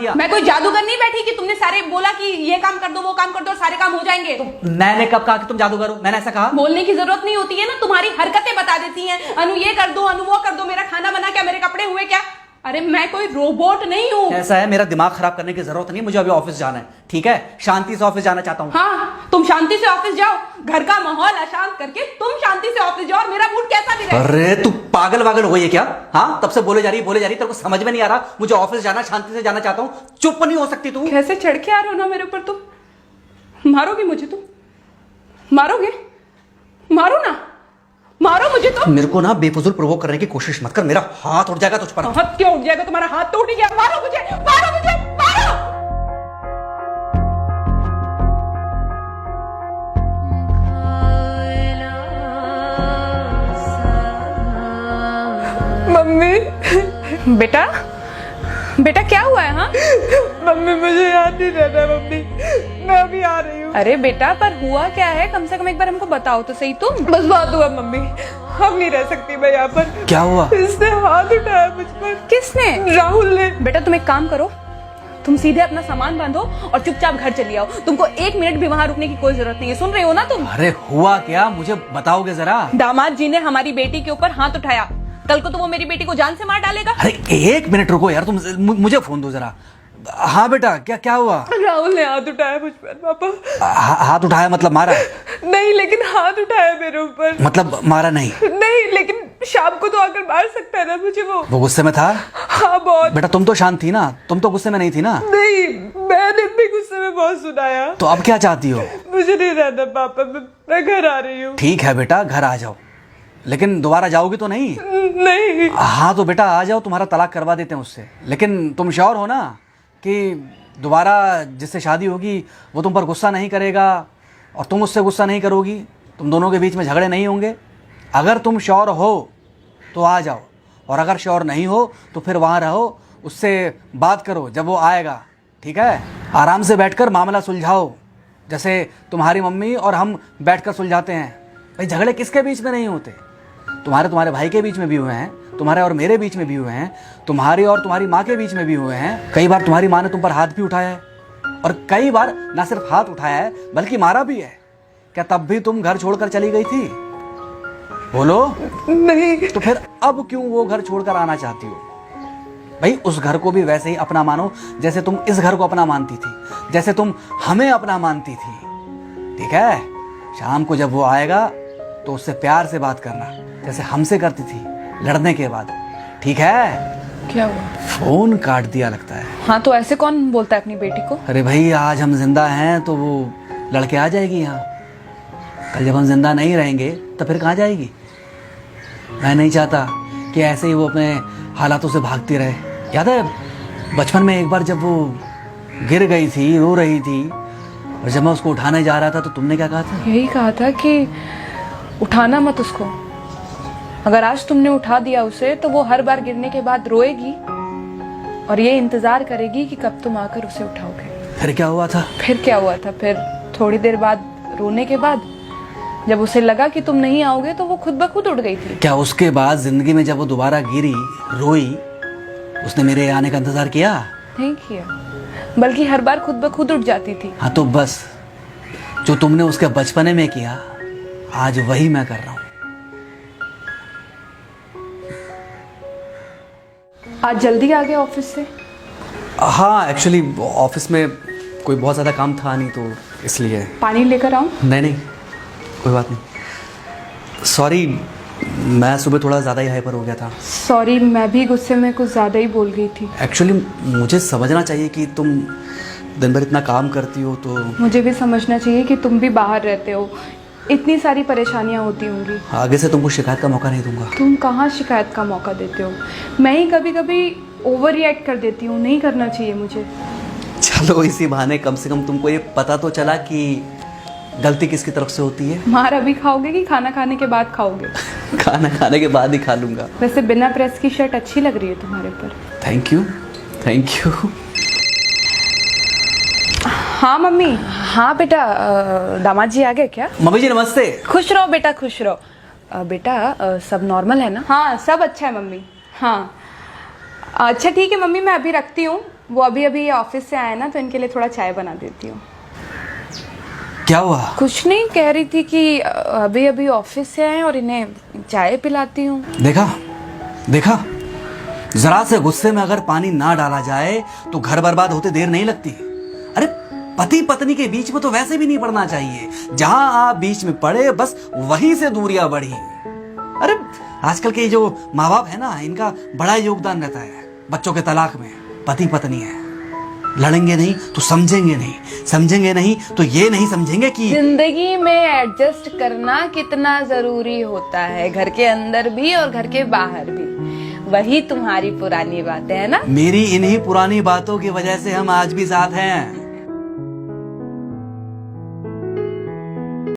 दिया। मैं कोई जादूगर नहीं बैठी कि तुमने सारे बोला कि ये काम कर दो वो काम कर दो और सारे काम हो जाएंगे। मैंने कब कहा कि तुम जादूगर हो? मैंने ऐसा कहा? बोलने की जरूरत नहीं होती है ना, तुम्हारी हरकतें बता देती हैं। अनु ये कर दो, अनु वो कर दो, मेरा खाना बना क्या, मेरे कपड़े हुए क्या। अरे मैं कोई रोबोट नहीं हूँ। ऐसा है, मेरा दिमाग खराब करने की जरूरत नहीं, मुझे अभी ऑफिस जाना है। ठीक है, शांति से ऑफिस जाना चाहता हूँ। हाँ, तुम शांति से ऑफिस जाओ, घर का माहौल अशांत करके तुम शांति से ऑफिस जाओ और मेरा मूड कैसा भी रहे। अरे तू पागल वागल हो गई है क्या? हाँ, तब से बोले जा रही तेरे को समझ में नहीं आ रहा? मुझे ऑफिस जाना, शांति से जाना चाहता हूँ। चुप नहीं हो सकती तू? कैसे चढ़ के आ रहे हो ना मेरे ऊपर तुम। मारोगे मुझे? तुम मारोगे? मारो ना, मारो मुझे। तो मेरे को ना बेफजूल प्रोवोक करने की कोशिश मत कर, मेरा हाथ उठ जाएगा तुझ पर। हाथ क्यों उठ जाएगा? तुम्हारा हाथ तो उठ गया। मारो मुझे, मारो मुझे, मारो। मम्मी। बेटा, बेटा क्या हुआ है? हाँ मम्मी मुझे याद नहीं रहता मम्मी, मैं अभी आ रही हूँ। अरे बेटा, पर हुआ क्या है? कम से कम एक बार हमको बताओ तो सही। तुम बस बात हुआ मम्मी, हम नहीं रह सकती मैं यहाँ पर। क्या हुआ? इसने हाथ उठाया मुझ पर। किसने? राहुल ने। बेटा तुम एक काम करो, तुम सीधे अपना सामान बांधो और चुपचाप घर चली आओ। तुमको एक मिनट भी वहाँ रुकने की कोई जरूरत नहीं है। सुन रहे हो ना तुम? अरे हुआ क्या, मुझे बताओगे जरा? दामाद जी ने हमारी बेटी के ऊपर हाथ उठाया। कल को तो वो मेरी बेटी को जान से मार डालेगा। अरे एक मिनट रुको यार, तुम मुझे फोन दो जरा। हाँ बेटा, क्या हुआ? राहुल ने हाथ उठाया मुझ पर पापा। हाथ उठाया मतलब मारा? नहीं, लेकिन हाथ उठाया मेरे ऊपर। मतलब मारा नहीं? नहीं, लेकिन शाम को तो आकर मार सकता है ना मुझे वो गुस्से में था? हाँ बहुत। बेटा तुम तो शांत थी ना, तुम तो गुस्से में नहीं थी ना? नहीं, मैंने भी गुस्से में बहुत सुनाया। तो अब क्या चाहती हो? मुझे नहीं रहना पापा, मैं घर आ रही हूँ। ठीक है बेटा, घर आ जाओ, लेकिन दोबारा जाओगी तो नहीं? नहीं। हाँ तो बेटा आ जाओ, तुम्हारा तलाक करवा देते हैं उससे। लेकिन तुम श्योर हो ना कि दोबारा जिससे शादी होगी वो तुम पर गुस्सा नहीं करेगा और तुम उससे गुस्सा नहीं करोगी, तुम दोनों के बीच में झगड़े नहीं होंगे? अगर तुम श्योर हो तो आ जाओ, और अगर श्योर नहीं हो तो फिर वहाँ रहो, उससे बात करो जब वो आएगा। ठीक है, आराम से बैठकर मामला सुलझाओ, जैसे तुम्हारी मम्मी और हम बैठकर सुलझाते हैं। भाई झगड़े किसके बीच में नहीं होते? तुम्हारे भाई के बीच में भी हुए हैं, तुम्हारे और मेरे बीच में भी हुए हैं, तुम्हारी और तुम्हारी माँ के बीच में भी हुए हैं। कई बार तुम्हारी माँ ने तुम पर हाथ भी उठाया है, और कई बार ना सिर्फ हाथ उठाया है बल्कि मारा भी है। क्या तब भी तुम घर छोड़कर चली गई थी? बोलो। नहीं। तो फिर अब क्यों वो घर छोड़कर आना चाहती हो? भाई उस घर को भी वैसे ही अपना मानो जैसे तुम इस घर को अपना मानती थी, जैसे तुम हमें अपना मानती थी। ठीक है, शाम को जब वो आएगा तो उससे प्यार से बात करना, जैसे हमसे करती थी लड़ने के बाद। ठीक है? क्या हुआ? फोन काट दिया लगता है। हाँ तो ऐसे कौन बोलता है अपनी बेटी को? अरे भाई आज हम जिंदा हैं तो वो लड़के आ जाएगी यहाँ, कल जब हम जिंदा नहीं रहेंगे तो फिर कहाँ जाएगी? मैं नहीं चाहता कि ऐसे ही वो अपने हालातों से भागती रहे। याद है बचपन में एक बार जब वो गिर गई थी, रो रही थी, और जब मैं उसको उठाने जा रहा था तो तुमने क्या कहा था? यही कहा था कि उठाना मत उसको। अगर आज तुमने उठा दिया उसे तो वो हर बार गिरने के बाद रोएगी और ये इंतजार करेगी कि कब तुम आकर उसे उठाओगे। फिर क्या हुआ था? फिर क्या हुआ था? फिर थोड़ी देर बाद रोने के बाद जब उसे लगा कि तुम नहीं आओगे तो वो खुद ब खुद उठ गई थी। क्या उसके बाद जिंदगी में जब वो दोबारा गिरी, रोई, उसने मेरे आने का इंतजार किया? नहीं किया, बल्कि हर बार खुद ब खुद उठ जाती थी। हाँ तो बस जो तुमने उसके बचपने में किया आज वही मैं कर रहा हूँ। आज जल्दी आ गए ऑफिस से? हाँ एक्चुअली ऑफिस में कोई बहुत ज़्यादा काम था नहीं तो इसलिए। पानी लेकर आऊं? नहीं कोई बात नहीं, सॉरी मैं सुबह थोड़ा ज़्यादा ही हाइपर हो गया था। सॉरी, मैं भी गुस्से में कुछ ज़्यादा ही बोल गई थी। एक्चुअली मुझे समझना चाहिए कि तुम दिन भर इतना काम करती हो तो मुझे भी समझना चाहिए कि तुम भी बाहर रहते हो, इतनी सारी परेशानियां होती होंगी। आगे से तुमको शिकायत का मौका नहीं दूंगा। तुम कहाँ शिकायत का मौका देते हो? मैं ही कभी कभी ओवर रिएक्ट कर देती हूँ, नहीं करना चाहिए मुझे। चलो इसी बहाने कम से कम तुमको ये पता तो चला कि गलती किसकी तरफ से होती है। मार अभी खाओगे कि खाना खाने के बाद खाओगे? खाना खाने के बाद ही खा लूंगा। वैसे बिना प्रेस की शर्ट अच्छी लग रही है तुम्हारे पर। Thank you. हाँ मम्मी। हाँ बेटा, दामाद जी आ गए क्या? मम्मी जी नमस्ते। खुश रहो बेटा, खुश रहो। बेटा सब नॉर्मल है ना? हाँ सब अच्छा है मम्मी। हाँ अच्छा ठीक है मम्मी, मैं अभी रखती हूँ, वो अभी अभी ऑफिस से आए ना, तो इनके लिए थोड़ा चाय बना देती हूँ। क्या हुआ? कुछ नहीं, कह रही थी कि अभी अभी ऑफिस से आए और इन्हें चाय पिलाती हूँ। देखा देखा, जरा से गुस्से में अगर पानी ना डाला जाए तो घर बर्बाद होते देर नहीं लगती। अरे पति पत्नी के बीच में तो वैसे भी नहीं पड़ना चाहिए, जहां आप बीच में पड़े बस वहीं से दूरियां बढ़ी। अरे आजकल के जो माँ बाप है ना, इनका बड़ा योगदान रहता है बच्चों के तलाक में। पति पत्नी है, लड़ेंगे नहीं तो समझेंगे नहीं, समझेंगे नहीं तो ये नहीं समझेंगे कि जिंदगी में एडजस्ट करना कितना जरूरी होता है, घर के अंदर भी और घर के बाहर भी। वही तुम्हारी पुरानी बातें है ना। मेरी इन्हीं पुरानी बातों की वजह से हम आज भी साथ हैं।